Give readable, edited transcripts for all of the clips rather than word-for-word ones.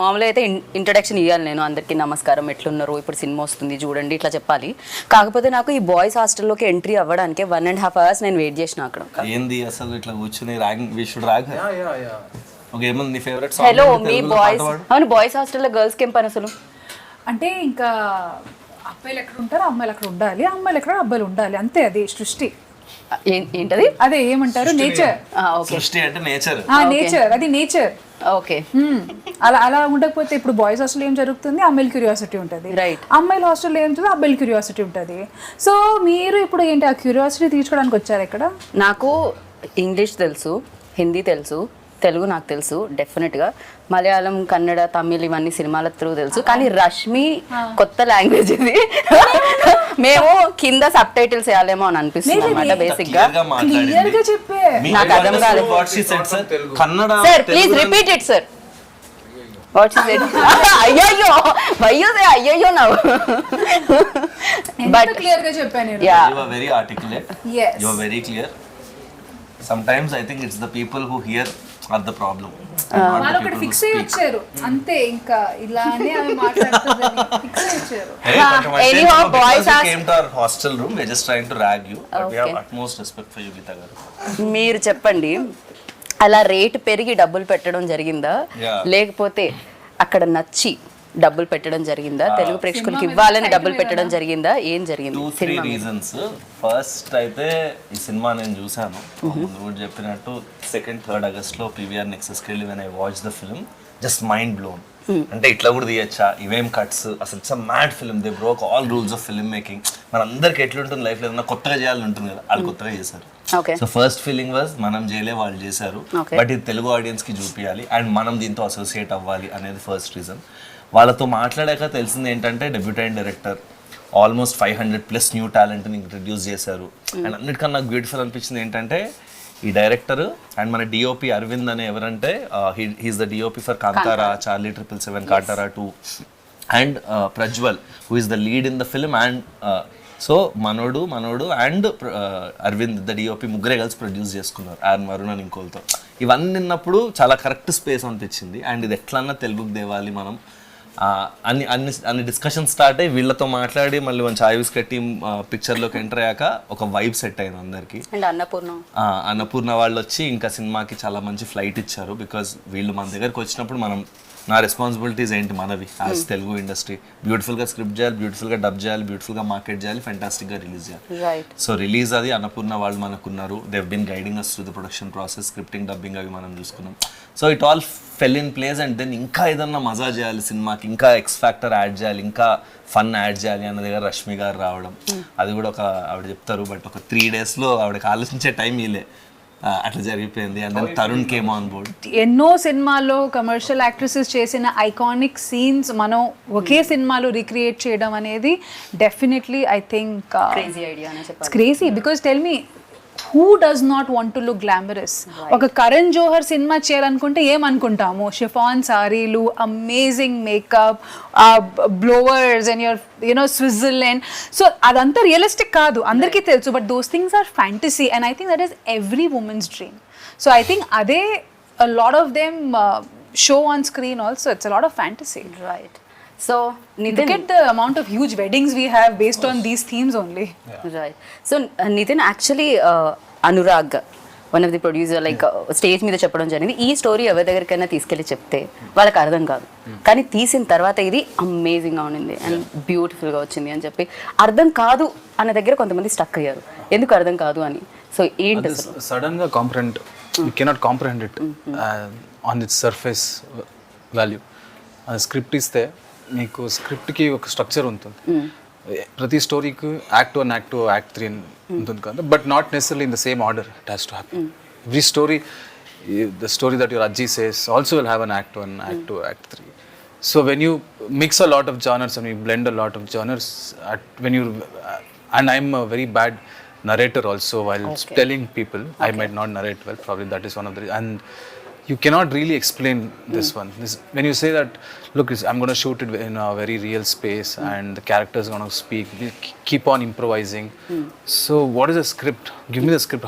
మామూలుగా అయితే ఇంట్రడక్షన్ ఇవ్వాలి, నేను అందరికీ నమస్కారం ఎట్లున్నారు, ఇప్పుడు సినిమా వస్తుంది చూడండి ఇట్లా చెప్పాలి. కాకపోతే నాకు ఈ బాయ్స్ హాస్టల్లోకి ఎంట్రీ అవ్వడానికి 1.5 hours నేను వెయిట్ చేసిన అక్కడ. ఏంది అసలు ఇట్లా కూర్చుని ragging we should rag. Okay, ఏమన్నా నీ ఫేవరెట్ సాంగ్? హలో మీ బాయ్స్. అవును, బాయ్స్ హాస్టల్లో గర్ల్స్కి ఏం పని అసలు? అంటే ఇంకా అబ్బాయిలు ఎక్కడ ఉంటారు, అమ్మాయిలు అక్కడ ఉండాలి, అమ్మాయిలు ఎక్కడ అబ్బాయిలు ఉండాలి, అంతే. అది సృష్టి. ఏంటది? అదే ఏమంటారు, నేచర్. సృష్టి అంటే నేచర్. నేచర్, అది నేచర్. ఓకే. అలా అలా ఉండకపోతే ఇప్పుడు బాయ్స్ హాస్టల్ ఏం జరుగుతుంది, అమ్మాయిల క్యూరియాసిటీ ఉంటుంది. రైట్. అమ్మాయిల హాస్టల్లో ఏం జరుగుతుంది, అబ్బాయిల క్యూరియాసిటీ ఉంటుంది. సో మీరు ఇప్పుడు ఏంటి ఆ క్యూరియాసిటీ తీర్చుకోవడానికి వచ్చారు ఇక్కడ? నాకు ఇంగ్లీష్ తెలుసు, హిందీ తెలుసు, తెలుగు నాకు తెలుసు డెఫినెట్గా, మలయాళం, కన్నడ, తమిళ్ ఇవన్నీ సినిమాల త్రూ తెలుసు. కానీ రష్మి కొత్త లాంగ్వేజ్ ఇది. మేము కింద సబ్ టైటిల్స్ వేయాలేమో అని అనిపిస్తుంది అనమాట బేసిక్ గా. క్లియర్ గా చెప్పే నాకు అర్థం కాదు. Sir please repeat it sir. What is it? అయ్యయ్యో అయ్యయ్యో నా. బట్ క్లియర్ గా చెప్పాను నేను. You are very articulate. Yes. You are very clear. Sometimes I think it's the people who hear are the problem. వాళ్ళు ఒకటి ఫిక్స్ అయ్యి వచ్చారు అంతే, ఇంకా ఇలానే అవి మాట్లాడుతుందని ఫిక్స్ అయ్యి వచ్చారు. Anyhow, boys came to our hostel room. We're just trying to rag you, but we have utmost respect for you, Geeta garu. మీరు చెప్పండి, అలా రేటు పెరిగి డబ్బులు పెట్టడం జరిగిందా, లేకపోతే అక్కడ నచ్చి డబ్బులు పెట్టడం జరిగిందా, తెలుగు ప్రేక్షకులకి ఇవ్వాలని డబ్బులు పెట్టడం జరిగిందా, ఏం జరిగింది? 2-3 reasons. ఫస్ట్ అయితే ఈ సినిమా నేను చూసాను ముందు కూడా చెప్పినట్టు 2nd, 3rd August పీవీఆర్ నెక్సెస్కి వెళ్ళి when I watch the film just mind blown. అంటే ఇట్లా కూడా తీయచ్చా, ఇవేం కట్స్, అసలు it's a mad film. They broke all rules of film making. మన అందరికి ఎట్లుంటుంది లైఫ్లో ఏదైనా కొత్తగా చేయాలని ఉంటుంది కదా, వాళ్ళు కొత్తగా చేశారు. సో ఫస్ట్ ఫీలింగ్ వాజ్ మనం చేయలే, వాళ్ళు చేశారు, బట్ ఇది తెలుగు ఆడియన్స్ కి చూపించాలి అండ్ మనం దీంతో అసోసియేట్ అవ్వాలి అనేది ఫస్ట్ రీజన్. వాళ్ళతో మాట్లాడాక తెలిసింది ఏంటంటే డెబ్యూటెంట్ డైరెక్టర్, ఆల్మోస్ట్ 500+ న్యూ టాలెంట్ని ఇంట్రడ్యూస్ చేశారు. అండ్ అన్నిటికన్నా నాకు బ్యూటిఫుల్ అనిపించింది ఏంటంటే ఈ డైరెక్టర్ అండ్ మన డిఓపి అరవింద్ అనే ఎవరంటే he's the DOP for Kantara, Charlie 777, Kantara 2 and Prajwal who is the lead in the film. And so మనోడు అండ్ అరవింద్ ద డిఓపి ముగ్గురే కలిసి ప్రొడ్యూస్ చేసుకున్నారు, వరుణ్ అని ఇంకోలతో. ఇవన్నీ విన్నప్పుడు చాలా కరెక్ట్ స్పేస్ అనిపించింది. అండ్ ఇది ఎట్లన్నా తెలుగుకి దేవాలి మనం అన్ని డిస్కషన్ స్టార్ట్ అయ్యి వీళ్ళతో మాట్లాడి మళ్ళీ మంచి ఆయుస్ కట్టి పిక్చర్లోకి ఎంటర్ అయ్యాక ఒక వైబ్ సెట్ అయింది అందరికి. అన్నపూర్ణ వాళ్ళు వచ్చి ఇంకా సినిమాకి చాలా మంచి ఫ్లైట్ ఇచ్చారు. బికాజ్ వీళ్ళు మన దగ్గరికి వచ్చినప్పుడు నా రెస్పాన్సిబిలిటీస్ ఏంటి మనవి యాజ్ తెలుగు ఇండస్ట్రీ, బ్యూటిఫుల్గా స్క్రిప్ట్ చేయాలి, బ్యూటిఫుల్గా డబ్ చేయాలి, బ్యూటిఫుల్గా మార్కెట్ చేయాలి, ఫెంటాస్టిక్గా రిలీజ్ చేయాలి. సో రిలీజ్ అది అన్నపూర్ణ వాళ్ళు మనకున్నారు. They have been guiding us through the production process, scripting, dubbing అవి మనం చూసుకున్నాం. So it all fell in place. And then ఇంకా ఏదన్నా మజా చేయాలి సినిమాకి, ఇంకా ఎక్స్ ఫ్యాక్టర్ యాడ్ చేయాలి, ఇంకా ఫన్ యాడ్ చేయాలి అన్న దగ్గర రష్మి గారు రావడం, అది కూడా ఒక ఆవిడ చెప్తారు బట్ ఒక 3 daysలో ఆవిడకి ఆలోచించే టైం ఇలే, అట్లా జరిగిపోయింది. And then Tarun came on board. ఎన్నో సినిమాల్లో కమర్షియల్ యాక్ట్రెసెస్ చేసిన ఐకానిక్ సీన్స్ మనం ఒకే సినిమాలో రీక్రియేట్ చేయడం అనేది definitely I think crazy. Because tell me, who does not want to look glamorous? ఒక కరణ్ జోహర్ సినిమా చేయాలనుకుంటే ఏమనుకుంటాము, షిఫాన్ సారీలు, amazing makeup, blowers and your Switzerland. So అదంతా రియలిస్టిక్ కాదు, అందరికీ తెలుసు. But those things are fantasy and I think that is every women's dream. So I think అదే a lot of them show on screen also. It's a lot of fantasy. Right. So Nitin, look at the amount of huge weddings we have based on these themes only. Right. So Nitin, actually Anurag, one of the producer, like stage మీద చెప్పడం జరిగింది, ఈ story ఎవరి దగ్గరికైనా తీసుకెళ్ళి చెప్తే వాళ్ళకి అర్థం కాదు, కానీ తీసిన తర్వాత ఇది అమేజింగ్గా ఉండింది అండ్ బ్యూటిఫుల్గా వచ్చింది అని చెప్పి. అర్థం కాదు అన్న దగ్గర కొంతమంది స్టక్ అయ్యారు, ఎందుకు అర్థం కాదు అని. సో ఏంటి సడన్గా comprehend, you cannot comprehend it on it's surface value. అది స్క్రిప్ట్ ఇస్తే మీకు స్క్రిప్ట్కి ఒక స్ట్రక్చర్ ఉంటుంది, ప్రతి స్టోరీకి యాక్ట్ 1, యాక్ట్ 2, యాక్ట్ 3 ఉంటుంది కదా, but not necessarily in the same order it has to happen. Every story, the story that your ajji says also will have an act 1, act 2, act 3. So when you mix a lot of genres and you blend a lot of genres, and I'm a very bad narrator also while telling people. I might not narrate well, probably that is one of the, and you cannot really explain this one. When you say that, look, I'm going to shoot it in a very real space and the characters are going to speak, we keep on improvising. So what is the script? Give me the script.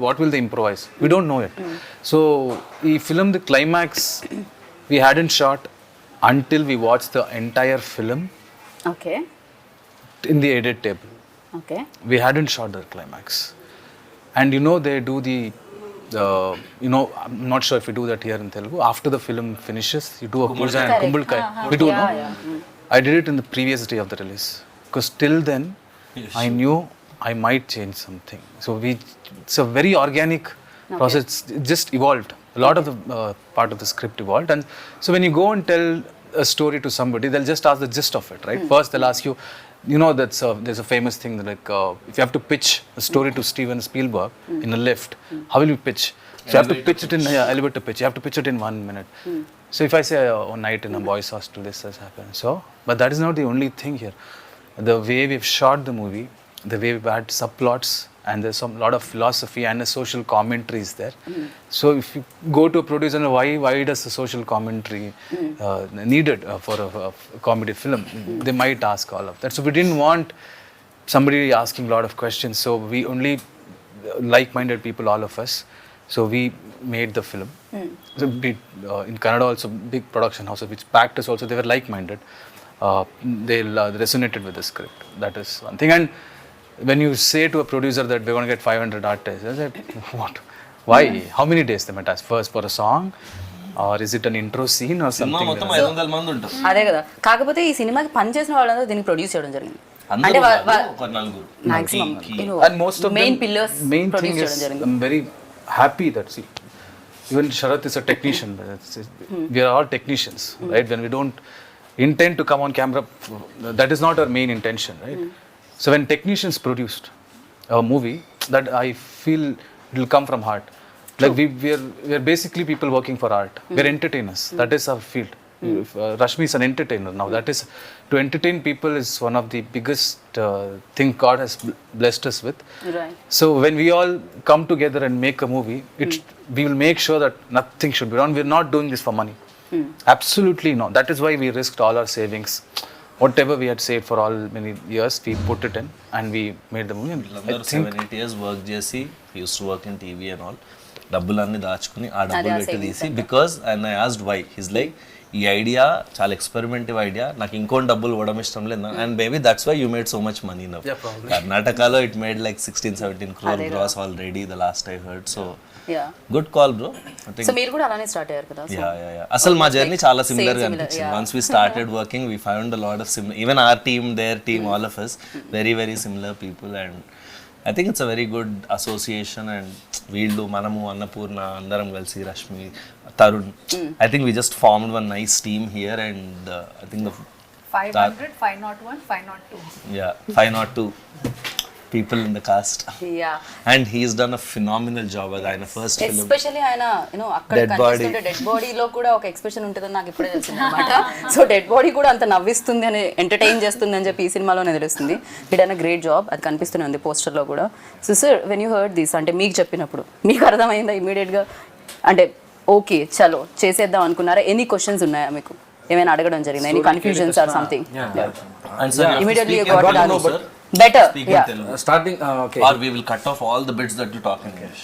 What will they improvise? We don't know it. So the film, the climax we hadn't shot, until we watch the entire film okay in the edit table. Okay We hadn't shot the climax. And you know, they do you know, I'm not sure if we do that here in Telugu. After the film finishes, you do a puja and kumbhalkai. We do, no? I did it in the previous day of the release. Because till then, I knew I might change something. So it's a very organic process. It just evolved. A lot of the part of the script evolved. And so when you go and tell a story to somebody, they'll just ask the gist of it, right? First, they'll ask you, you know, there's a famous thing that like if you have to pitch a story to Steven Spielberg in a lift, how will you pitch? So you have to pitch it in elevator pitch. You have to pitch it in 1 minute. So if I say one night in a boys' hostel, this has happened. So, but that is not the only thing here. The way we've shot the movie, the way we've had subplots, and there's some lot of philosophy and a social commentary is there. So if you go to a producer, why does the social commentary needed for a comedy film? They might ask all of that. So we didn't want somebody asking a lot of questions. So we only like-minded people, all of us. So we made the film. So in Kannada also, big production houses, which backed us also, they were like-minded. They resonated with the script. That is one thing. And when you say to a producer that we're going to get 500 artists, I said, what? Why? How many days they might ask? First for a song? Or is it an intro scene or cinema something? మొత్తం 500 మంది ఉంటారు. అదే కదా. కాకపోతే ఈ సినిమాకి పనిచేసిన వాళ్ళందరూ దీన్ని ప్రొడ్యూస్ చేయడం జరిగింది. అందరూ అంటే ఒక నలుగురు. Maximum And most of main them, pillars main thing produce is, చేయడం జరిగింది. I'm very happy that, see, even Sharath is a technician. We are all technicians, right? When we don't intend to come on camera, that is not our main intention, right? So when technicians produced a movie, that I feel it will come from heart. Like we are basically people working for art. We are entertainers. That is our field. Rashmi is an entertainer now. That is, to entertain people is one of the biggest thing God has blessed us with. Right. So when we all come together and make a movie, we will make sure that nothing should be wrong. We're not doing this for money. Absolutely not. That is why we risked all our savings. Whatever we had saved for all many years, we put it in and we made the movie. And I వీళ్ళందరూ think 7-8 years work చేసి used to work in TV and all డబ్బులన్నీ దాచుకుని ఆ డబ్బులు పెట్టి తీసి because and I asked why his like ఈ idea చాలా ఎక్స్పెరిమెంటివ్ ఐడియా, నాకు ఇంకోటి డబ్బులు ఇవ్వడం ఇష్టం లేదు, and maybe that's why you made so much money now. కర్ణాటకలో it made like 16-17 crore gross already the last I heard. So good call bro. So మీరు కూడా అలానే స్టార్ట్ అయ్యారు కదా. అసలు మా జర్నీ చాలా సిమిలర్ గా అనిపించింది. Once we started working we found a lot of similar, even our team, there team, all of us very very similar people. And I think it's a very good association. And వీళ్ళు, మనము, అన్నపూర్ణ అందరం కలిసి, Rashmi, Tarun, I think we just formed one nice team here. And I think 500, 501, 502. 502 people in the cast. Yeah. And he's done a phenomenal job as ఆయన first film. Especially ఆయన అక్కడ కనిపిస్తుంటే dead బాడీలో కూడా ఒక ఎక్స్ప్రెషన్ ఉంటుందని నాకు ఇప్పుడే తెలిసింది అనమాట. సో డెడ్ బాడీ కూడా అంత నవ్విస్తుంది అని, ఎంటర్టైన్ చేస్తుంది అని చెప్పి ఈ సినిమాలోనే తెలుస్తుంది. It an great job. అది కనిపిస్తూనే ఉంది పోస్టర్లో కూడా. So sir, when you heard this, అంటే మీకు చెప్పినప్పుడు మీకు అర్థమైందా ఇమీడియట్గా? అంటే ఓకే చలో చేసేద్దాం అనుకున్నారా? ఎనీ క్వశ్చన్స్ ఉన్నాయా మీకు? ఏమైనా అడగడం జరిగిందా? Any confusions or something? Immediately you got it answered. Better. Speak in Telugu. Starting, okay. Or we will cut off all the bits that you talk in English.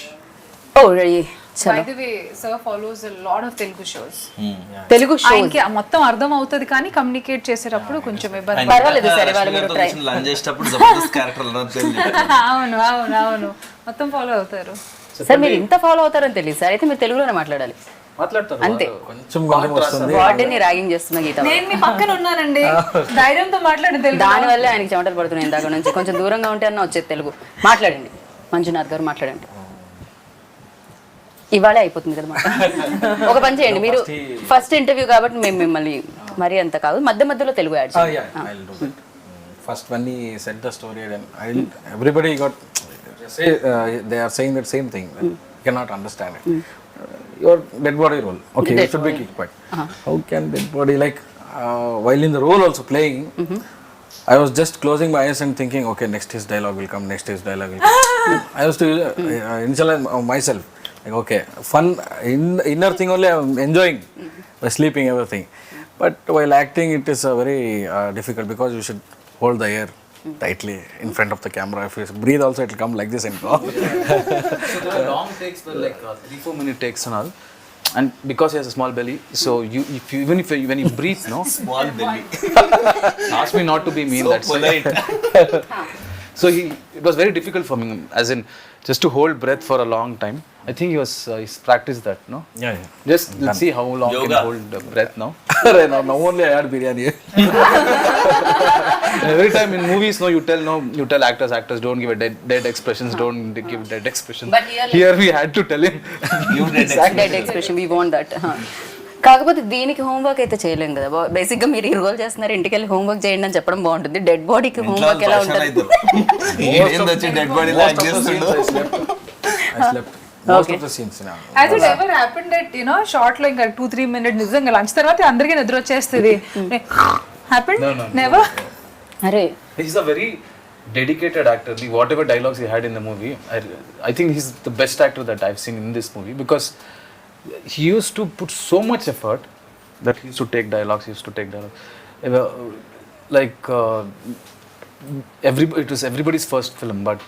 Oh, really? By the way, sir follows a lot of Telugu shows. Telugu show ఆయనకి మొత్తం అర్థం అవుతుంది కానీ communicate చేసేటప్పుడు కొంచెం ఇబ్బంది. పర్వాలేదు సరే, వాళ్ళు మీరు ట్రై. లంచ్ చేసేటప్పుడు జబర్దస్త్ క్యారెక్టర్ అవును అవును అవును, మొత్తం ఫాలో అవుతారు. సార్ మీరు ఇంత ఫాలో అవుతారని తెలియదు సార్. అయితే మీరు తెలుగులోనే మాట్లాడాలి అంతే. కొంచెం వస్తుంది. వాటిని ర్యాగింగ్ చేస్తున్న గీత. నేను మీ పక్కన ఉన్నానండి, ధైర్యంతో మాట్లాడి తెలుగు. దానివల్ల ఆయనకి చెమటలు పడుతున్నాయి ఇందాక నుంచి. కొంచెం దూరంగా ఉంటే అన్న వచ్చేది తెలుగు. మాట్లాడండి మంజునాథ్ గారు, మాట్లాడండి. ఇవాళే అయిపోతుంది కదా మాట. ఒక పని చేయండి, మీరు ఫస్ట్ ఇంటర్వ్యూ కాబట్టి మేము మిమ్మల్ని మరీ అంత కాదు, మధ్య మధ్యలో తెలుగు యాడ్ చేయండి. First when he said the story, then everybody got they are saying that same thing. You cannot understand it. Your dead body role. Okay, you should be kicked back. How can dead body, like while in the role also playing, I was just closing my eyes and thinking, okay, next his dialogue will come, next his dialogue will come. I was to initialize myself. Like, okay, fun, inner thing only I'm enjoying by sleeping, everything. But while acting, it is very difficult because you should hold the air tightly in front of the camera. If you breathe also, it will come like this and go. So the long takes were like 3-4 minute takes and all. and because he has a small belly, so when you breathe, no, Small belly. ask me not to be mean. So That's polite. so it was very difficult for me, as in just to hold breath for a long time. I think he's practiced that, no? Yeah. Just let's see how long Yoga. can hold breath now. Now only I had biryani. Every time in movies, no, you tell actors don't give a dead expressions, don't give dead expressions. But here we had to tell him. You did dead expression we want that. కాకపోతే దీనికి homework అయితే చేయలేం కదా. బేసిక్గా మీరు ఈ role చేస్తున్నారు, ఇంటికి వెళ్ళి హోంవర్క్ చేయండి అని చెప్పడం బాగుంటుంది. డెడ్ బాడీకి హోంవర్క్ ఎలా ఉంటుంది? వచ్చి డెడ్ బాడీ లాగ్ చేస్తుండు. I slept. Most of the scenes now. Has it ever happened that, you know, short లో ఇంకా 2-3 minutes నిజంగా లంచ్ తర్వాత అందరికీ నిద్ర వచ్చేస్తుంది? Happened? No. Never? అరే He's a very dedicated actor. Whatever dialogues he had in the movie, I think he's the best actor that I've seen in this movie, because he used to put so much effort that he used to take dialogues. Like it was everybody's first film, but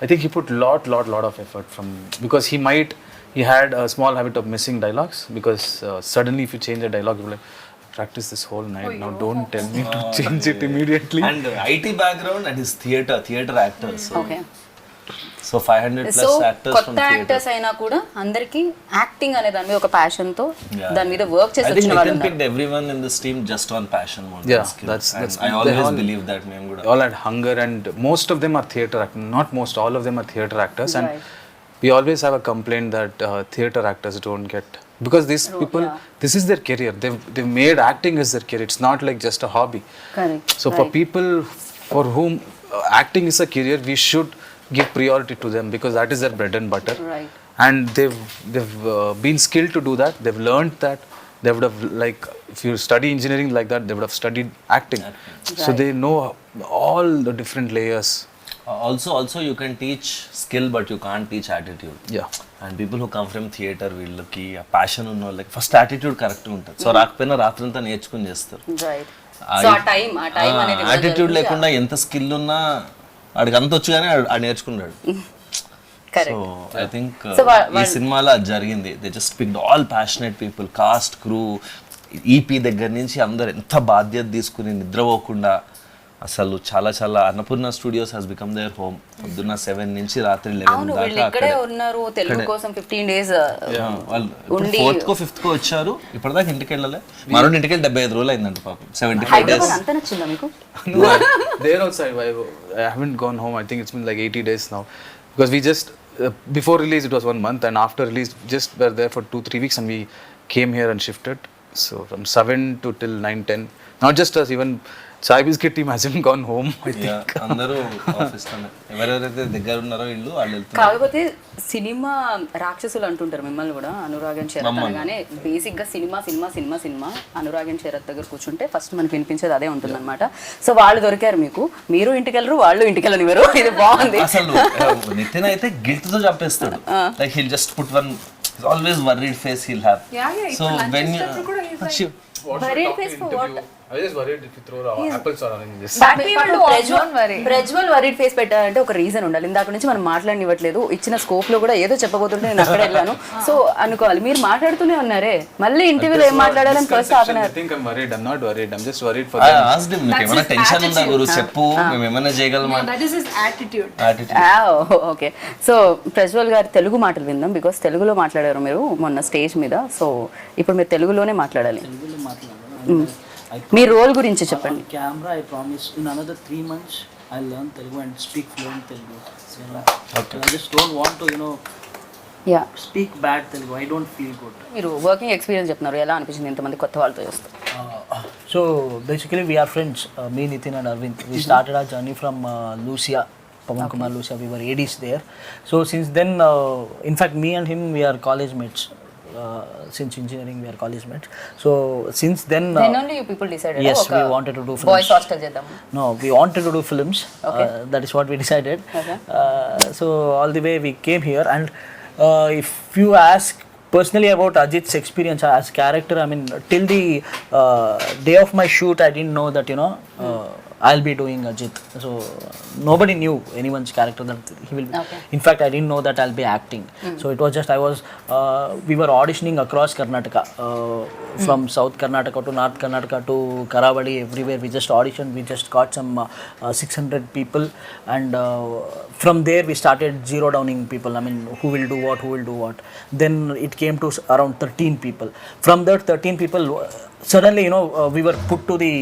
I think he put lot of effort because he had a small habit of missing dialogues, because suddenly if you change a dialogue, you're like, practice this whole night. Now don't tell me to change it immediately. And IT background and his theater actor. Okay. So 500 so plus actors from కొత్త theater. Actors అయినా కూడా అందరికి acting అనే దాని మీద ఒక passion తో దాని మీద వర్క్ చేసి I think వచ్చిన వాళ్ళు Nitin ఉన్నారు. picked everyone in this team just on passion more Yeah, than skill. that's- And I they always all- believe that మేము కూడా. All had hunger, and most of them are theater actors. Not most, all of them are theater actors, and Right. we always have a complaint that theater actors don't get, because these people, this is their career. They've made acting as their career. It's not like just a hobby. Correct. So for people for whom acting is a career, we should give priority to them, because that is their bread and butter. Right. And they've been skilled to do that. They've learned that. They would have, like, if you study engineering like that, they would have studied acting. So they know all the different layers. Also you can teach skill but you can't teach attitude. Yeah. And people who come from theater, వీళ్ళకి ఆ passion ఉన్న వాళ్ళకి first attitude correct ఉంటుంది. So రాకపోయినా రాత్రంతా నేర్చుకుని చేస్తారు. Right. So ఆ టైం అనేది యాటిట్యూడ్ లేకుండా ఎంత స్కిల్ ఉన్నా వాడికి అంత వచ్చు కానీ ఆడు నేర్చుకున్నాడు. సో ఐ థింక్ ఈ సినిమాలో అది జరిగింది. They just picked all passionate people, cast, crew, EP దగ్గర నుంచి అందరు ఎంత బాధ్యత తీసుకుని నిద్రపోకుండా అసలు చాలా Annapurna studios has become their home. పొద్దున్న 7 నుంచి రాత్రి 11 అవును, వీళ్ళు దాకా ఇక్కడే అక్కడే. ఉన్నారు తెలుగు కోసం 15 days వాళ్ళు ఉండి 4th కో 5th కో వచ్చారు. ఇప్పటిదాకా ఇంటికి వెళ్ళలే. మరో ఇంటికి వెళ్ళి 75 రోజులు అయిందంట పాపం. 75 హైదరాబాద్ days. అంత నచ్చిందా మీకు? No, there also I haven't gone home. I think it's been like 80 days now, because we just before release it was 1 month, and after release just were there for 2-3 weeks, and we came here and shifted. So from 7 to till 9-10, not just us, even Chai Biscuit team hasn't gone home, I think. Yeah, అందరూ office లోనే. ఎవరెవరైతే దగ్గర ఉన్నారో ఇల్లు వాళ్ళు వెళ్తున్నారు. కాకపోతే cinema రాక్షసులు అంటుంటారు మిమ్మల్ని కూడా, అనురాగన్ శరత్ అనగానే. బేసిక్ గా సినిమా అనురాగన్ శరత్ దగ్గర కూర్చుంటే ఫస్ట్ మనకి వినిపించేది అదే ఉంటుంది అనమాట. సో వాళ్ళు దొరికారు మీకు, మీరు ఇంటికి వెళ్ళరు, వాళ్ళు ఇంటికి వెళ్ళనివ్వరు. ఇది బాగుంది. అసలు నితిన్ అయితే గిల్ట్ తో చంపేస్తాడు. Like he'll just put one always worried face he'll have. So when Worried face for what? I was just worried if you throw apples or oranges. Prajwal worried face పెట్టాలంటే ఒక రీజన్ ఉండాలి. ఇందాక నుంచి మనం మాట్లాడనివ్వట్లేదు. ఇచ్చిన స్కోప్ లో కూడా ఏదో చెప్పబోతుంటే నేను అక్కడ వెళ్ళాను. సో అనుకోవాలి, మీరు మాట్లాడుతూనే ఉన్నారే. మళ్ళీ ఇంటర్వ్యూలో ఏం మాట్లాడాలని first half an hour. I think I'm worried. I'm not worried. I'm just worried for I them. asked him, నీకు ఏమైనా టెన్షన్ ఉందా గురు, చెప్పు, మేము ఏమైనా చేయగలమా? That is his attitude. Okay. So Prajwal గారి తెలుగు మాటలు విందాం, బికాస్ తెలుగులో మాట్లాడారు మీరు మొన్న స్టేజ్ మీద. సో ఇప్పుడు మీరు తెలుగులోనే మాట్లాడాలి. మీ రోల్ గురించి చెప్పండి. Camera, I promise in another 3 months I'll learn Telugu and speak fluent Telugu. So, Okay. I just don't want to, yeah, speak bad Telugu. I don't feel good. మీరు working experience చెప్తున్నారు, ఎలా అనిపించింది ఇంతమంది కొత్త వాళ్ళతో చేస్తారు? So basically we are friends, me, Nitin and Arvind. We started our journey from Lucia, Pawan Kumar Lucia. We were ADs there. So since then, in fact me and him, we are college mates. Since engineering we are college mates. So since then, Then only you people decided, yes, okay, we wanted to do films. Boys hostel చేద్దాం. No, we wanted to do films. That is what we decided. Okay. So all the way we came here, and if you ask personally about Ajit's experience as character, I mean, till the day of my shoot, I didn't know that I'll be doing Ajit. So nobody knew anyone's character that he will be. Okay. In fact, I didn't know that I'll be acting. So it was just we were auditioning across Karnataka, from South Karnataka to North Karnataka to Karavadi, everywhere. We just auditioned. We just got some 600 people, and from there we started zero downing people. I mean, who will do what. Then it came to around 13 people. From that 13 people, suddenly, we were put to the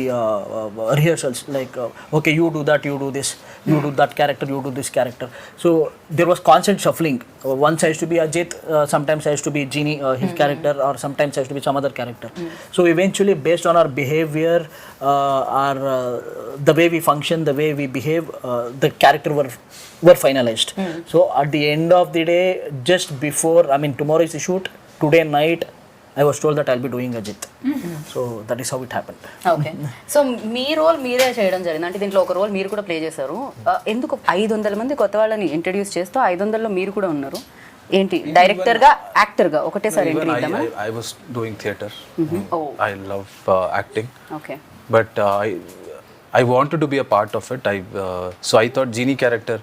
rehearsals, like, okay, you do that, you do this, you do that character, you do this character. So there was constant shuffling. Once I used to be Ajit, sometimes I used to be Genie, his character, or sometimes I used to be some other character. So eventually, based on our behavior, the way we function, the way we behave, the character were finalized. So at the end of the day, just before, I mean, tomorrow is the shoot, today night, I was told that I'll be doing Ajit. So that is how it happened. Okay so మీ role మీరే చేయడం జరిగింది అంటే దీంట్లో ఒక role మీరు కూడా play చేశారు ఎందుకు 500 మంది కొత్త వాళ్ళని ఇంట్రడ్యూస్ చేస్తూ 500లో మీరు కూడా ఉన్నారు ఏంటి డైరెక్టర్గా యాక్టర్గా ఒకటేసారి ఎంట్రీ ఇద్దామా I was doing theatre. I love acting. Okay But I wanted to be a part of it. So I thought Genie character,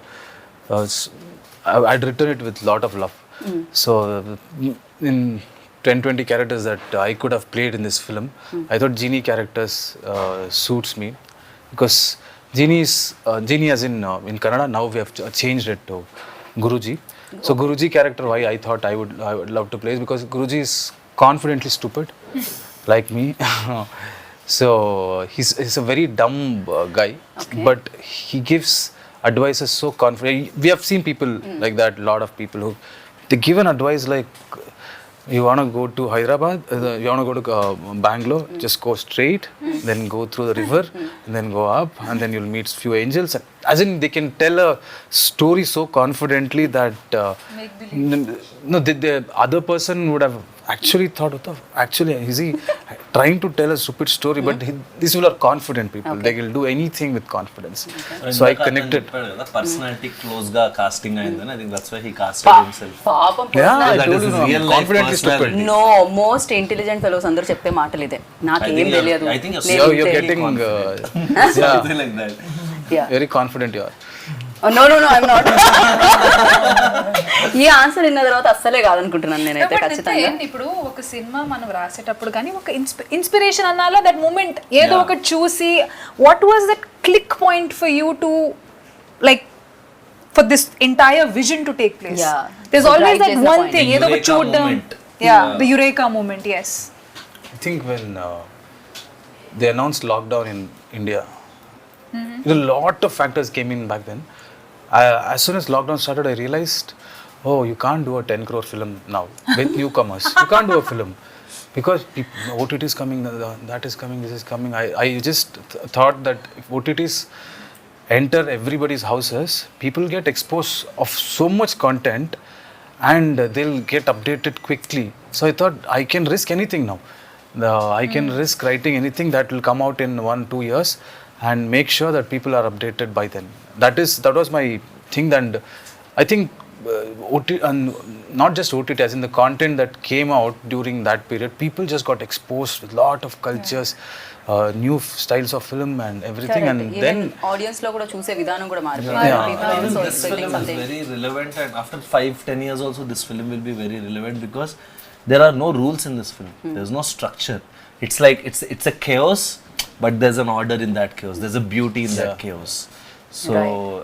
I'd written it with lot of love. So in 10-20 characters that I could have played in this film, I thought Genie characters suits me because Genie as in Kannada, now we have changed it to Guruji. So Guruji character, why I thought I would love to play is because Guruji is confidently stupid like me. So he's a very dumb guy, but he gives advices so confident. We have seen people like that, lot of people who they give an advice like, you want to go to Hyderabad, you want to go to Bangalore, just go straight, then go through the river, and then go up, and then you'll meet few angels. As in, they can tell a story so confidently that the other person would have actually thought of, actually, is he trying to tell a stupid story? But these people are confident people. They will do anything with confidence. So I connected. Personality close ga casting ayindani. I think that's why he casted himself. పాపం Yeah, I That told is you, his real life confidently stupid. personality. No most intelligent fellows అందరూ చెప్పే మాటలు ఇదే నాకేం తెలియదు I think you're నేను You're ఇంతే. getting Something like that. Yeah. very confident you are. No I'm not ఈ answer విన్న తర్వాత అస్సలే కాదనుకుంటున్నాను నేనైతే ఖచ్చితంగా ఇప్పుడు ఒక సినిమా మనం రాసేటప్పుడు కానీ ఒక ఇన్స్పిరేషన్ అన్నాలో దట్ మూమెంట్ ఏదో ఒకటి చూసి what was that click point for you to like for this entire vision to take place Yeah. There always that Drive one చేసే థింగ్ point. ఏదో ఒకటి Eureka చూడడం moment. The eureka moment yes I think when they announced lockdown in India, a lot of factors came in back then. As soon as lockdown started, I realized, oh, you can't do a 10 crore film now with newcomers. You can't do a film because OTT is coming, that is coming, this is coming. I just thought that if OTTs enter everybody's houses, people get exposed of so much content and they'll get updated quickly. So I thought I can risk anything now. I can risk writing anything that will come out in 1-2 years and make sure that people are updated by then. That was my thing, and I think OTT, and not just OTT, as in the content that came out during that period, people just got exposed with lot of cultures, new styles of film and everything, and then audience లో కూడా చూసే విధానం కూడా I మారిపోయింది think this film is very relevant, and after 5-10 years also this film will be very relevant because there are no rules in this film. There's no structure. It's like it's a chaos, but there's an order in that chaos. There's a beauty in that chaos. So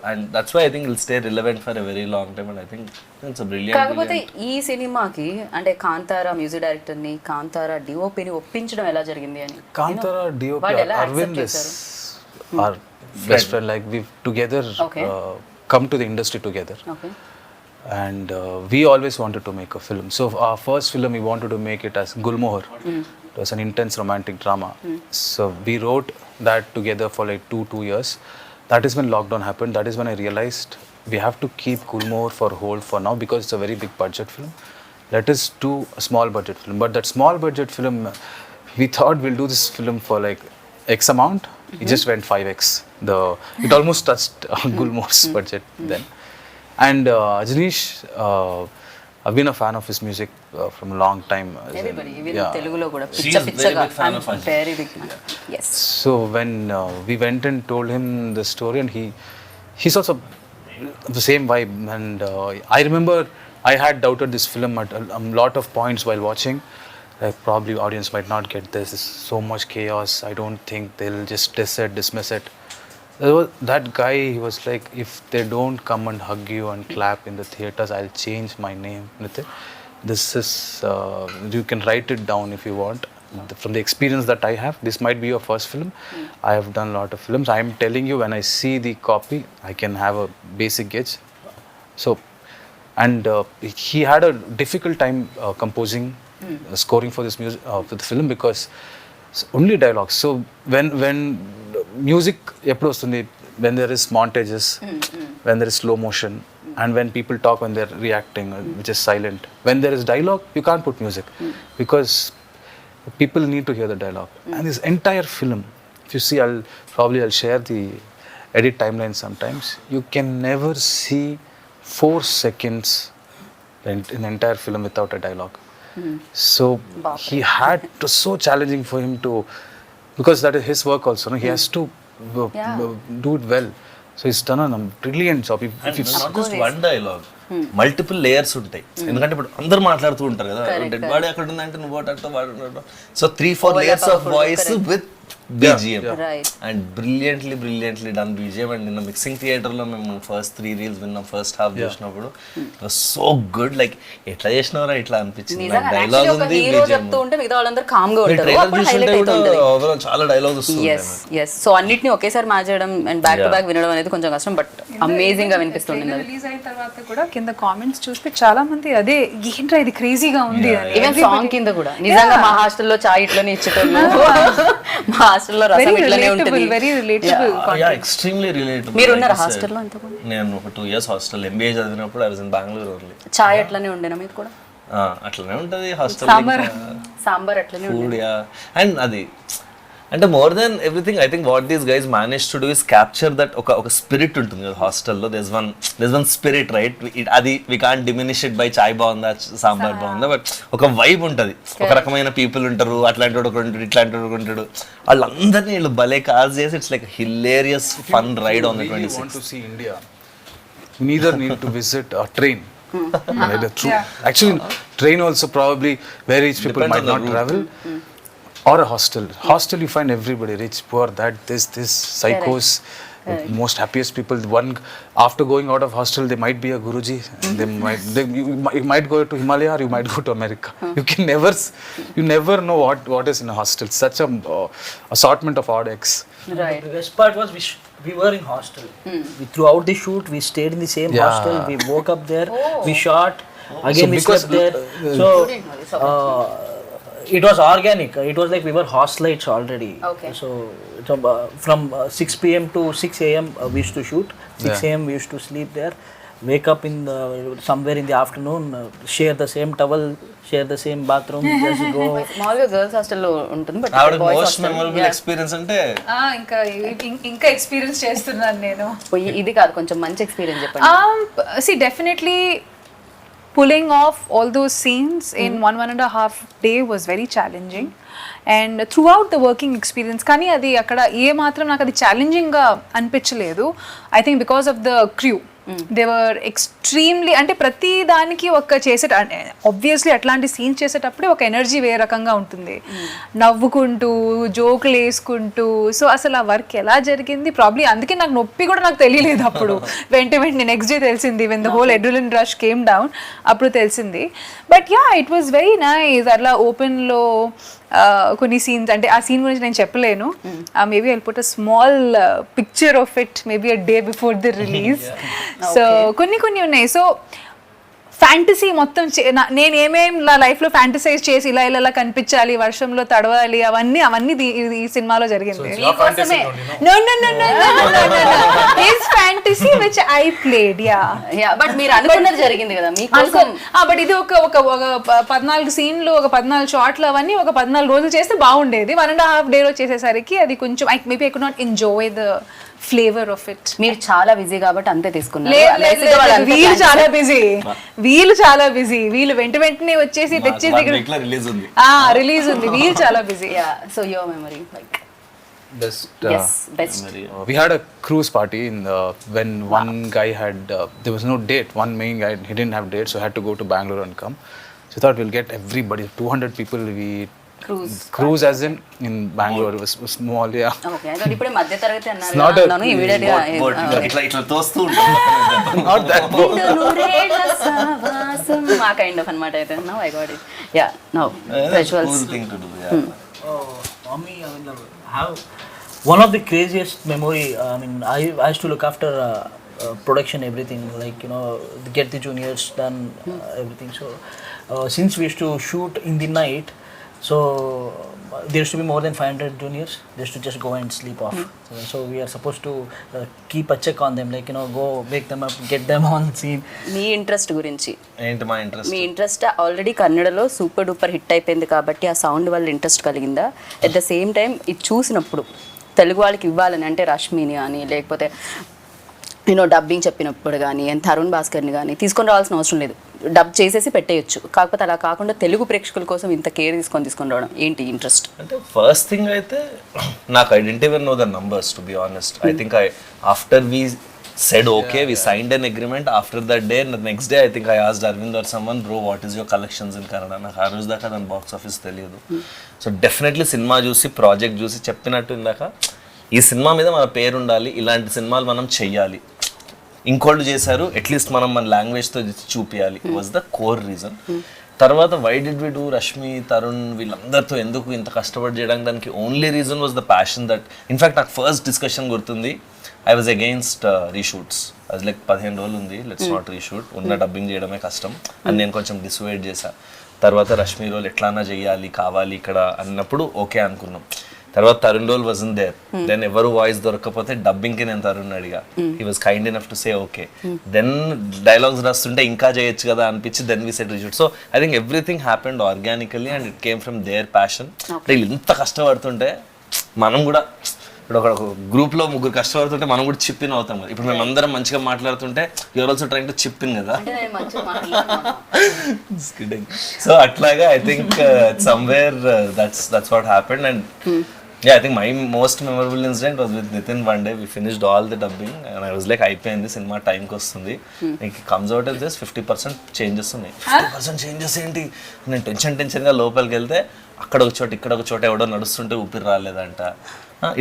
and that's why I think it'll stay relevant for a very long time, and I think it's a brilliant. కాకపోతే ఈ సినిమాకి అంటే Kantara music director ని కాంతారా డిఓపిని ఒప్పించడం ఎలా జరిగింది అని Kantara DOP వాళ్ళు ఎలా Arvind accept is our best friend. Like we've together Okay. come to the industry together. Okay And we always wanted to make a film. So our first film, we wanted to make it as Gulmohar. It was an intense romantic drama. So we wrote that together for like 2 years. That is when lockdown happened. That is when I realized we have to keep Gulmohar for hold for now because it's a very big budget film. Let us do a small budget film. But that small budget film, we thought we'll do this film for like X amount. It just went 5x. It almost touched Gulmohar's budget then. And Ajnish I've been a fan of his music from a long time. as in- everybody even yeah. తెలుగులో కూడా She పిచ్చ is very పిచ్చగా big fan of Ajay. Very big yes So when we went and told him the story, and he's also the same vibe. And I remember I had doubted this film at a lot of points while watching. Like probably audience might not get this. There's so much chaos. I don't think they'll just dismiss it. That guy, he was like, if they don't come and hug you and clap in the theaters, I'll change my name. Nitin. This is, you can write it down if you want. From the experience that I have, this might be your first film. I have done a lot of films. I am telling you, when I see the copy, I can have a basic gauge. So, and he had a difficult time composing, scoring for this music, for the film, because it's only dialogues. So when music ఎప్పుడు వస్తుంది, when there is montages, when there is slow motion, and when people talk when they're reacting, which is silent. When there is dialogue, you can't put music because people need to hear the dialogue. And this entire film, if you see, I'll share the edit timeline sometimes. You can never see 4 seconds in the entire film without a dialogue. So he had to, so challenging for him to, because that is his work also, no? He has to do it well. So he's done a brilliant job. And not just one dialogue, multiple layers ఉంటాయి. ఎందుకంటే ఇప్పుడు అందరు మాట్లాడుతూ ఉంటారు కదా, dead body అక్కడ ఉందంటే నువ్వు వాడు. So 3-4 layers of voice with BGM. Right. And brilliantly done BGM. And నిన్న మిక్సింగ్ థియేటర్ లో మేము ఫస్ట్ 3 రీల్స్ విన్నాం. ఫస్ట్ హాఫ్ చూసినప్పుడు it was so good. Like ఎట్లా చేసినవరా ఇట్లా అనిపించింది. డైలాగ్ ఉంది, హీరో BGM చెప్తూ ఉంటే మిగతా వాళ్ళందరూ కామ్ గా ఉంటారు. ట్రైలర్ అప్పుడు చూస్తుంటే హైలైట్ కూడా అవుతుంది. overall చాలా డైలాగ్స్ వస్తుంది. ఎస్ సో అన్నిటిని ఒకేసారి మార్చడం అండ్ బ్యాక్ టు బ్యాక్ వినడం అనేది కొంచెం కష్టం, బట్ అమేజింగ్ గా వినిపిస్తుంది. రిలీజ్ అయిన తర్వాత కూడా కింద కామెంట్స్ చూస్తే చాలా మంది అదే ఏంట్రా ఇది క్రేజీగా ఉంది అని. ఈవెన్ సాంగ్ కింద కూడా నిజంగా మా హాస్టల్లో చాయ్ ఇట్లనే ఇచ్చేటోళ్ళు, మా హాస్టల్లో రసం ఇట్లనే ఉంటుంది. Very relatable. Extremely relatable. మీరు ఉన్నారా హాస్టల్లో అంతకుముందు? నేను ఒక 2 years హాస్టల్ MBA చదివినప్పుడు I was in Bengaluru only. చాయ్ అట్లనే ఉండేనా మీకు కూడా? అట్లనే ఉంటుంది హాస్టల్. సాంబార్ అట్లనే ఫుడ్ అండ్ అది అంటే more than everything I think what these guys manage to do is capture that ఒక స్పిరిట్ ఉంటుంది కదా హాస్టల్లో. This one spirit right. అది we can't diminish it by చాయ్ బాగుందా సాంబార్ బాగుందా, బట్ ఒక వైబ్ ఉంటుంది. ఒక రకమైన పీపుల్ ఉంటారు, అట్లాంటి వాడు ఒకడు ఉంటాడు, ఇట్లాంటి వాడు ఉంటాడు. వాళ్ళందరినీ వీళ్ళు భలే కాజ్ చేసి it's like hilarious fun ride on the 26th. Want to see India, you neither need to visit a train. Actually, train also probably where rich people Depends might on the not route. travel, or a hostel. Hostel you find everybody, rich, poor, that this psychos, most happiest people. One after going out of hostel, they might be a guruji. You might go to Himalaya or you might go to America. You never know what is in a hostel. Such a assortment of odd eggs. Right. The best part was we were in hostel. Throughout the shoot, we stayed in the same Yeah. hostel. We woke up there. We shot. Again, So we because, slept there. So it was organic. It was like we were hostelites already. Okay. So from 6 p.m. to 6 a.m. We used to shoot. 6 a.m. we used to sleep there. Wake up somewhere in the afternoon. Share the same towel. Share the same bathroom. Just go. మామూలుగా girls హాస్టల్లో ఉంటుంది, but ఆవిడ most memorable experience అంటే ఇంకా experience చేస్తున్నాను నేను. ఇది కాదు, కొంచెం మంచి ఎక్స్పీరియన్స్ చెప్పండి. See, definitely pulling off all those scenes in 1.5 day was very challenging. And throughout the working experience, కానీ అది అక్కడ ఏ మాత్రం నాకు అది ఛాలెంజింగ్గా అనిపించలేదు. I think because of the crew. They were extremely, అంటే ప్రతి దానికి ఒక ఆబ్వియస్లీ అట్లాంటి సీన్స్ చేసేటప్పుడే ఒక ఎనర్జీ వేరే రకంగా ఉంటుంది, నవ్వుకుంటూ జోకులు వేసుకుంటూ. సో అసలు ఆ వర్క్ ఎలా జరిగింది ప్రాబ్లీ అందుకే నాకు నొప్పి కూడా నాకు తెలియలేదు అప్పుడు. వెంటనే నెక్స్ట్ డే తెలిసింది, when the whole adrenaline rush came down, అప్పుడు తెలిసింది. But yeah, it was very nice. అట్లా ఓపెన్లో కొన్ని సీన్స్, అంటే ఆ సీన్ గురించి నేను చెప్పలేను. Maybe I'll put a small picture of it maybe a day before the release. So కొన్ని ఉన్నాయి. సో ఫ్యాంటసీ మొత్తం నేను ఏమేం నా లైఫ్లో ఫ్యాంటసైజ్ చేసి ఇలా కనిపించాలి, వర్షంలో తడవాలి, అవన్నీ ఈ సినిమాలో జరిగింది. His fantasy which I played. But మీరు అనుకున్నది జరిగింది కదా మీకోసం. బట్ ఇది ఒక 14 సీన్లు, ఒక 14 షాట్లు, అవన్నీ ఒక 14 రోజులు చేస్తే బాగుండేది. 1.5 day చేసేసరికి అది కొంచెం maybe I could not enjoy the flavour of it. మీరు చాలా బిజీ కాబట్టి అంతే తీసుకున్నారు. వీళ్ళు చాలా బిజీ. వీళ్ళు చాలా బిజీ, వీళ్ళు వెంటనే వచ్చేసి తెచ్చేసి ఇక్కడ రిలీజ్ ఉంది. రిలీజ్ ఉంది, వీళ్ళు చాలా busy. So your memory like Best. Best We had a cruise party when one guy had there was no date. One main guy, he didn't have date, so had to go to Bangalore and come. So thought we'll get everybody, 200 people. We cruise as in Bangalore. It was small, yeah. Okay అయితే ఇప్పుడే మధ్య తరగతి not a- అన్నాను immediate గా ఇట్లా తోస్తూ ఉంటుంది. Not that boat. ఆ kind of అన్నమాట అయితే now I got it yeah now visuals Cool thing to do, yeah. Mommy, I mean, have one of the craziest memory. I mean, I used to look after production, everything, like, you know, get the juniors done, everything. So since we used to shoot in the night, so there used to be more than 500 juniors. They used to just go and sleep off. So we are supposed to keep a check on them, like, you know, go wake them up, get them on scene. Me interest గురించి ఏంటి మా interest? మీ interest already కన్నడలో super duper hit అయిపోయింది కాబట్టి ఆ sound వల్ల interest కలిగిందా? At the same time ఇది చూసినప్పుడు తెలుగు వాళ్ళకి ఇవ్వాలని అంటే రష్మిని కానీ లేకపోతే నేను డబ్బింగ్ చెప్పినప్పుడు కానీ తరుణ్ భాస్కర్ని కానీ తీసుకొని రావాల్సిన అవసరం లేదు, డబ్ చేసేసి పెట్టేయచ్చు. కాకపోతే అలా కాకుండా తెలుగు ప్రేక్షకుల కోసం ఇంత కేర్ తీసుకొని రావడం ఏంటి ఇంట్రెస్ట్? అంటే ఫస్ట్ థింగ్ అయితే నాకు I didn't even know the numbers to be honest. I think after we said okay, we signed an agreement. After that day, the next day I think I asked Arvind or someone, bro, what is your collections in Kannada? నాకు ఆ రోజు దాకా దాని box office తెలియదు. So definitely cinema చూసి project చూసి చెప్పినట్టు ఇందాక ఈ సినిమా మీద మన పేరు ఉండాలి, ఇలాంటి సినిమాలు మనం చెయ్యాలి, ఇంకోళ్ళు చేశారు అట్లీస్ట్ మనం మన లాంగ్వేజ్తో చూపించాలి వాజ్ ద కోర్ రీజన్. తర్వాత why did we do Rashmi, Tarun వీళ్ళందరితో ఎందుకు ఇంత కష్టపడి చేయడానికి దానికి only reason was the passion that in fact నాకు ఫస్ట్ డిస్కషన్ గుర్తుంది. I was against reshoots. అది లైక్ 15 రోజులు ఉంది, లెట్స్ నాట్ రీషూట్, ఉన్న డబ్బింగ్ చేయడమే కష్టం అని నేను కొంచెం డిసైడ్ చేశా. తర్వాత రష్మి రోల్ ఎట్లానా చేయాలి కావాలి ఇక్కడ అన్నప్పుడు ఓకే అనుకున్నాం. తర్వాత Tarun role wasn't there, then ఎవరు వాయిస్ దొరకకపోతే డబ్బింగ్కి నేను తరుణ్ అడిగా. He was kind enough to say okay. Then dialogues రాస్తుంటే ఇంకా చేయొచ్చు కదా అనిపించి then we said reshoot. So I think everything happened organically and it came from their passion. వీళ్ళు ఇంత కష్టపడుతుంటే మనం కూడా ఇప్పుడు ఒక గ్రూప్లో 3 కష్టపడుతుంటే మనం కూడా చిప్ ఇన్ అవుతాం కదా. ఇప్పుడు మేము అందరం మంచిగా మాట్లాడుతుంటే you're also trying to chip in కదా. సో అట్లాగా I think somewhere that's what happened. And yeah, I think my most memorable incident was with Nitin. One day we finished all the dubbing and I was like అయిపోయింది cinema టైంకి వస్తుంది, ఇంక comes out of this 50% changes ఉన్నాయి. 50% changes ఏంటి? నేను టెన్షన్గా లోపలికి వెళ్తే అక్కడ ఒక చోట ఇక్కడ ఒక చోట ఎవడో నడుస్తుంటే ఊపిరి రాలేదంట,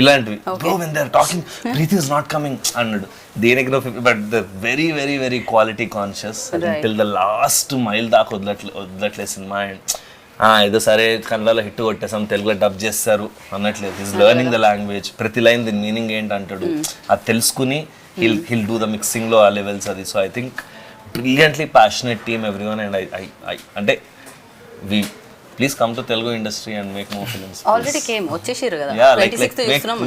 ఇలాంటివి. Bro when they are talking breath is not coming అన్నాడు. దేనికి but the very very very quality conscious till the last mile దాకా వదలట్లేదు సినిమా. అండ్ ఏదో సరే కన్నడలో హిట్ కొట్టేసాం తెలుగులో డబ్ చేస్తారు అన్నట్లేదు. ఈజ్ లెర్నింగ్ ద లాంగ్వేజ్, ప్రతి లైన్ దీని మీనింగ్ ఏంటి అంటాడు, అది తెలుసుకుని హిల్ డూ ద మిక్సింగ్లో ఆ లెవెల్స్ అది. So I think brilliantly passionate team everyone. And I అంటే we please come to Telugu industry and make more films. Already came వచ్చేసారు కదా, Yeah, like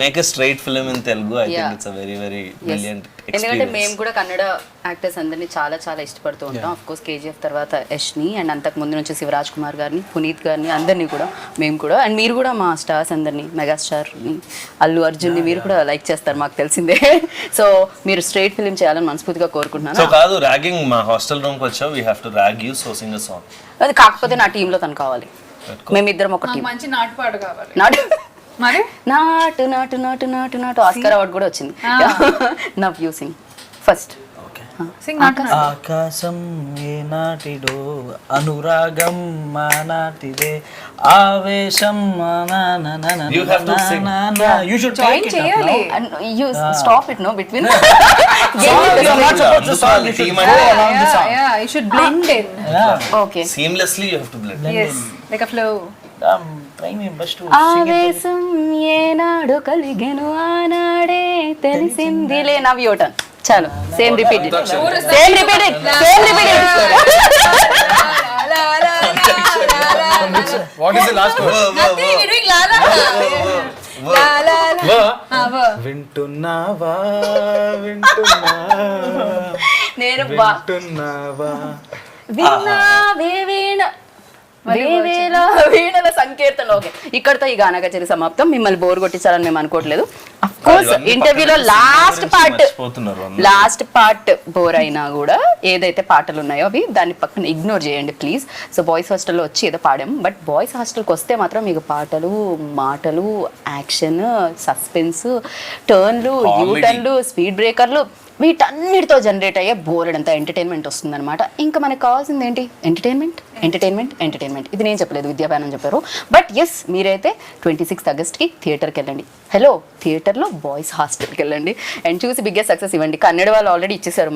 make a straight film in Telugu. I think it's a very very brilliant experience. ఎందుకంటే మేము కూడా Kannada actors అందరినీ చాలా చాలా ఇష్టపడుతూ ఉంటాం. ఆఫ్ కోర్స్ కేజీఎఫ్ తర్వాత యష్ని అండ్ అంతకు ముందు నుంచి శివరాజ్ కుమార్ గారిని, పునీత్ గారిని అందరినీ కూడా మేము కూడా, అండ్ మీరు కూడా మా స్టార్స్ అందరినీ, మెగాస్టార్ని, అల్లు అర్జున్ని మీరు కూడా లైక్ చేస్తారు మాకు తెలిసిందే. సో మీరు స్ట్రైట్ ఫిల్మ్ చేయాలని మనస్ఫూర్తిగా కోరుకుంటున్నాను. సో కాదు ర్యాగింగ్, మా హాస్టల్ రూమ్కి వచ్చావు, we have to rag you, so Singh a song. అది కాకపోతే నా టీంలో తను కావాలి, మేమిద్దరం ఒక టీం. మంచి నాటుపాడు కావాలి. నాటు మరి నాటు నాటు నాటు నాటు నాటు ఆస్కార్ అవార్డు కూడా వచ్చింది. Now you sing first. Singh నాటు. ఆకాశం ఏ నాటిడో అనురాగం మా నాటిదే ఆవేశం You have to sing. You should Join take it up చేయాలి. now. And you stop it, no, between. You are not supposed to song. You should Team go అంటే along the song. Yeah, you should blend in. Yeah. Okay. seamlessly you have to blend. Yes, like a flow. I'm trying my best to sing it. ఆవేశం ఏనాడు కలిగెను ఆనాడే తెలిసిందిలే. Now your turn. చాలు, same repeat it, same repeat it, same repeat it. What is the last word? వింటున్నావా నేను వింటున్నావా విన్నావే వీణ వేవేల వీణల సంకీర్తన. ఓకే, ఇక్కడతో ఈ గానా కచేరీ సమాప్తం. మిమ్మల్ని బోర్ కొట్టించాలని మేము అనుకోవట్లేదు. కోర్స్ ఇంటర్వ్యూలో మర్చిపోతున్నారు లాస్ట్ పార్ట్ బోర్ అయినా కూడా ఏదైతే పాటలు ఉన్నాయో అవి దాన్ని పక్కన ఇగ్నోర్ చేయండి ప్లీజ్. సో బాయ్స్ హాస్టల్లో వచ్చి ఏదో పాడాము, బట్ బాయ్స్ హాస్టల్కి వస్తే మాత్రం మీకు పాటలు, మాటలు, యాక్షన్, సస్పెన్స్, టర్న్లు, యూటర్న్లు, స్పీడ్ బ్రేకర్లు, వీటన్నిటితో జనరేట్ అయ్యే బోర్డంతా ఎంటర్టైన్మెంట్ వస్తుందన్నమాట. ఇంకా మనకు కావాల్సింది ఏంటి? Entertainment, entertainment, entertainment. ఇది నేను చెప్పలేదు, విద్యాబానం చెప్పారు. బట్ ఎస్, మీరైతే 26th ఆగస్ట్కి థియేటర్కి వెళ్ళండి. హలో, థియేటర్లో బాయ్స్ హాస్టల్కి వెళ్ళండి అండ్ చూసి బిగ్గెస్ట్ సక్సెస్ ఇవ్వండి. కన్నడ వాళ్ళు ఆల్రెడీ ఇచ్చేసారు,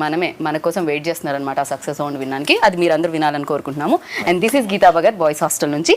మన కోసం వెయిట్ చేస్తున్నారు అనమాట ఆ సక్సెస్ సౌండ్ వినడానికి. అది మీరు అందరూ వినాలని కోరుకుంటున్నాము. And this is Geeta Bhagat boys hostel నుంచి.